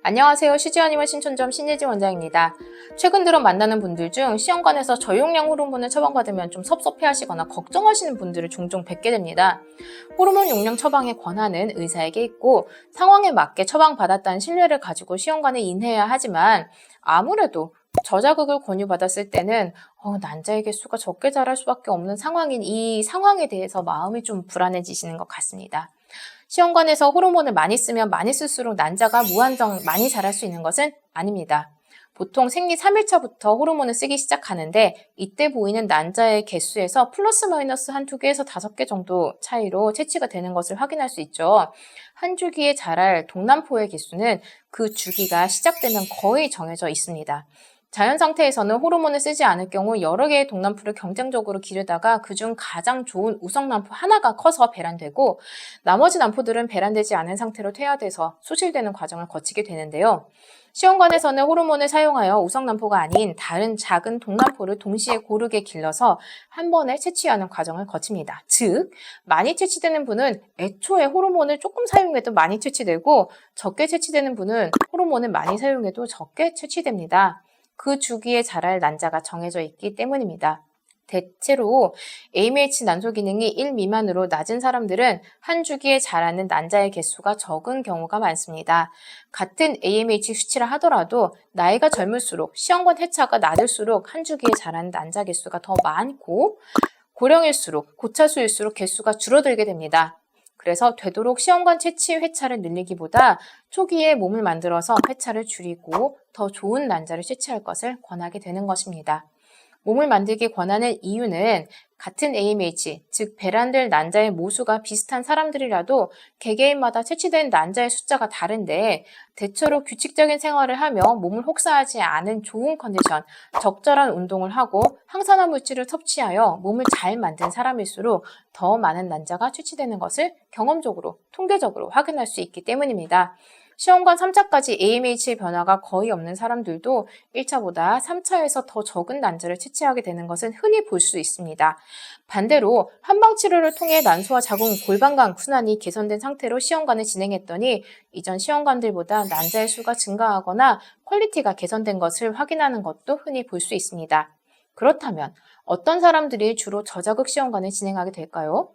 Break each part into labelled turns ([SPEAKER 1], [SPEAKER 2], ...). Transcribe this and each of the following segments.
[SPEAKER 1] 안녕하세요. 시지아니원 신촌점 신예지 원장입니다. 최근 들어 만나는 분들 중 시험관에서 저용량 호르몬을 처방받으면 좀 섭섭해하시거나 걱정하시는 분들을 종종 뵙게 됩니다. 호르몬 용량 처방의 권한은 의사에게 있고 상황에 맞게 처방받았다는 신뢰를 가지고 시험관에 인해야 하지만 아무래도 저자극을 권유받았을 때는 난자의 개수가 적게 자랄 수밖에 없는 상황인 이 상황에 대해서 마음이 좀 불안해지시는 것 같습니다. 시험관에서 호르몬을 많이 쓰면 많이 쓸수록 난자가 무한정 많이 자랄 수 있는 것은 아닙니다. 보통 생리 3일차부터 호르몬을 쓰기 시작하는데 이때 보이는 난자의 개수에서 플러스 마이너스 한 2개에서 5개 정도 차이로 채취가 되는 것을 확인할 수 있죠. 한 주기에 자랄 동남포의 개수는 그 주기가 시작되면 거의 정해져 있습니다. 자연 상태에서는 호르몬을 쓰지 않을 경우 여러 개의 동남포를 경쟁적으로 기르다가 그중 가장 좋은 우성남포 하나가 커서 배란되고 나머지 남포들은 배란되지 않은 상태로 퇴화돼서 소실되는 과정을 거치게 되는데요. 시험관에서는 호르몬을 사용하여 우성남포가 아닌 다른 작은 동남포를 동시에 고르게 길러서 한 번에 채취하는 과정을 거칩니다. 즉, 많이 채취되는 분은 애초에 호르몬을 조금 사용해도 많이 채취되고 적게 채취되는 분은 호르몬을 많이 사용해도 적게 채취됩니다. 그 주기에 자랄 난자가 정해져 있기 때문입니다. 대체로 AMH 난소 기능이 1 미만으로 낮은 사람들은 한 주기에 자라는 난자의 개수가 적은 경우가 많습니다. 같은 AMH 수치라 하더라도 나이가 젊을수록 시험관 회차가 낮을수록 한 주기에 자라는 난자 개수가 더 많고 고령일수록 고차수일수록 개수가 줄어들게 됩니다. 그래서 되도록 시험관 채취 회차를 늘리기보다 초기에 몸을 만들어서 회차를 줄이고 더 좋은 난자를 채취할 것을 권하게 되는 것입니다. 몸을 만들기 권하는 이유는 같은 AMH, 즉 배란될 난자의 모수가 비슷한 사람들이라도 개개인마다 채취된 난자의 숫자가 다른데 대체로 규칙적인 생활을 하며 몸을 혹사하지 않은 좋은 컨디션, 적절한 운동을 하고 항산화 물질을 섭취하여 몸을 잘 만든 사람일수록 더 많은 난자가 채취되는 것을 경험적으로, 통계적으로 확인할 수 있기 때문입니다. 시험관 3차까지 AMH의 변화가 거의 없는 사람들도 1차보다 3차에서 더 적은 난자를 채취하게 되는 것은 흔히 볼 수 있습니다. 반대로 한방치료를 통해 난소와 자궁, 골반강 순환이 개선된 상태로 시험관을 진행했더니 이전 시험관들보다 난자의 수가 증가하거나 퀄리티가 개선된 것을 확인하는 것도 흔히 볼 수 있습니다. 그렇다면 어떤 사람들이 주로 저자극 시험관을 진행하게 될까요?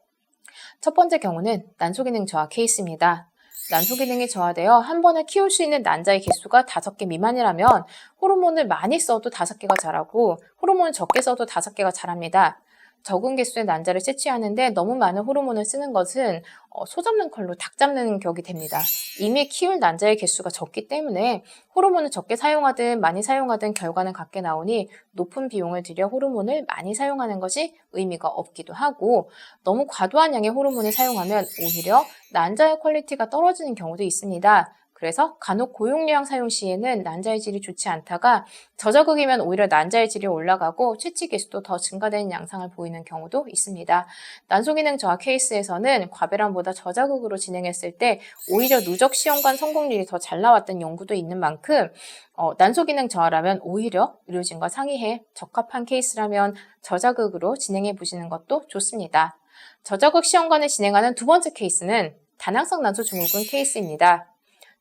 [SPEAKER 1] 첫 번째 경우는 난소기능 저하 케이스입니다. 난소 기능이 저하되어 한 번에 키울 수 있는 난자의 개수가 5개 미만이라면 호르몬을 많이 써도 5개가 자라고 호르몬을 적게 써도 5개가 자랍니다. 적은 개수의 난자를 채취하는데 너무 많은 호르몬을 쓰는 것은 소 잡는 칼로 닭 잡는 격이 됩니다. 이미 키울 난자의 개수가 적기 때문에 호르몬을 적게 사용하든 많이 사용하든 결과는 같게 나오니 높은 비용을 들여 호르몬을 많이 사용하는 것이 의미가 없기도 하고 너무 과도한 양의 호르몬을 사용하면 오히려 난자의 퀄리티가 떨어지는 경우도 있습니다. 그래서 간혹 고용량 사용 시에는 난자의 질이 좋지 않다가 저자극이면 오히려 난자의 질이 올라가고 채취 개수도 더 증가되는 양상을 보이는 경우도 있습니다. 난소기능 저하 케이스에서는 과배란보다 저자극으로 진행했을 때 오히려 누적 시험관 성공률이 더 잘 나왔던 연구도 있는 만큼 난소기능 저하라면 오히려 의료진과 상의해 적합한 케이스라면 저자극으로 진행해 보시는 것도 좋습니다. 저자극 시험관을 진행하는 두 번째 케이스는 다낭성 난소 증후군 케이스입니다.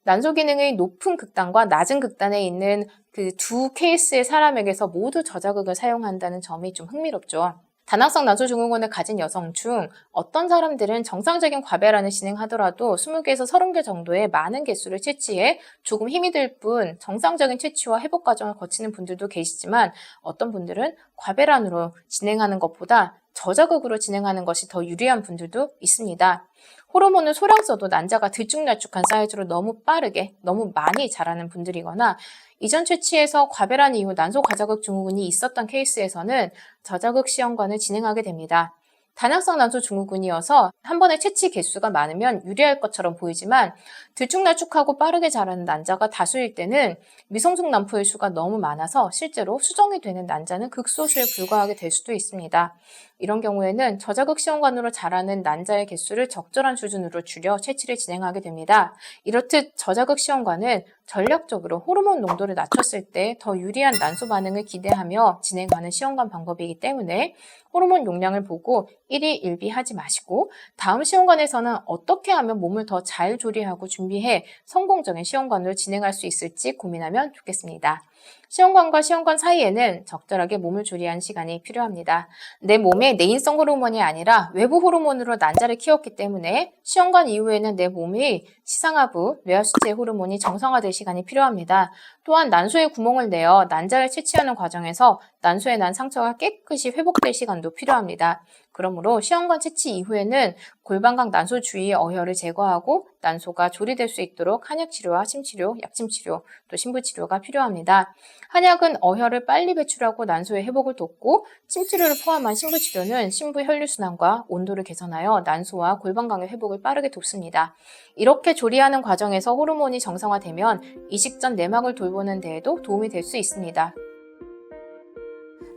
[SPEAKER 1] 난소 기능의 높은 극단과 낮은 극단에 있는 그 두 케이스의 사람에게서 모두 저자극을 사용한다는 점이 좀 흥미롭죠. 다낭성 난소 증후군을 가진 여성 중 어떤 사람들은 정상적인 과배란을 진행하더라도 20개에서 30개 정도의 많은 개수를 채취해 조금 힘이 들 뿐 정상적인 채취와 회복 과정을 거치는 분들도 계시지만 어떤 분들은 과배란으로 진행하는 것보다 저자극으로 진행하는 것이 더 유리한 분들도 있습니다. 호르몬을 소량 써도 난자가 들쭉날쭉한 사이즈로 너무 빠르게, 너무 많이 자라는 분들이거나 이전 채취에서 과배란 이후 난소 과자극 증후군이 있었던 케이스에서는 저자극 시험관을 진행하게 됩니다. 다낭성 난소 증후군이어서 한 번에 채취 개수가 많으면 유리할 것처럼 보이지만 들쭉날쭉하고 빠르게 자라는 난자가 다수일 때는 미성숙 난포의 수가 너무 많아서 실제로 수정이 되는 난자는 극소수에 불과하게 될 수도 있습니다. 이런 경우에는 저자극 시험관으로 자라는 난자의 개수를 적절한 수준으로 줄여 채취를 진행하게 됩니다. 이렇듯 저자극 시험관은 전략적으로 호르몬 농도를 낮췄을 때 더 유리한 난소 반응을 기대하며 진행하는 시험관 방법이기 때문에 호르몬 용량을 보고 1위 1비하지 마시고 다음 시험관에서는 어떻게 하면 몸을 더 잘 조리하고 준비해 성공적인 시험관으로 진행할 수 있을지 고민하면 좋겠습니다. 시험관과 시험관 사이에는 적절하게 몸을 조리하는 시간이 필요합니다. 내 몸에 내인성 호르몬이 아니라 외부 호르몬으로 난자를 키웠기 때문에 시험관 이후에는 내 몸의 시상하부, 뇌하수체 호르몬이 정상화될 시간이 필요합니다. 또한 난소에 구멍을 내어 난자를 채취하는 과정에서 난소에 난 상처가 깨끗이 회복될 시간도 필요합니다. 그러므로 시험관 채취 이후에는 골반각 난소 주위의 어혈을 제거하고 난소가 조리될 수 있도록 한약치료와 침치료, 약침치료, 또 신부치료가 필요합니다. 한약은 어혈을 빨리 배출하고 난소의 회복을 돕고 침치료를 포함한 신부치료는 신부 혈류순환과 온도를 개선하여 난소와 골반각의 회복을 빠르게 돕습니다. 이렇게 조리하는 과정에서 호르몬이 정상화되면 이식 전 내막을 돌보는 데에도 도움이 될 수 있습니다.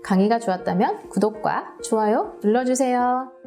[SPEAKER 1] 강의가 좋았다면 구독과 좋아요 눌러주세요.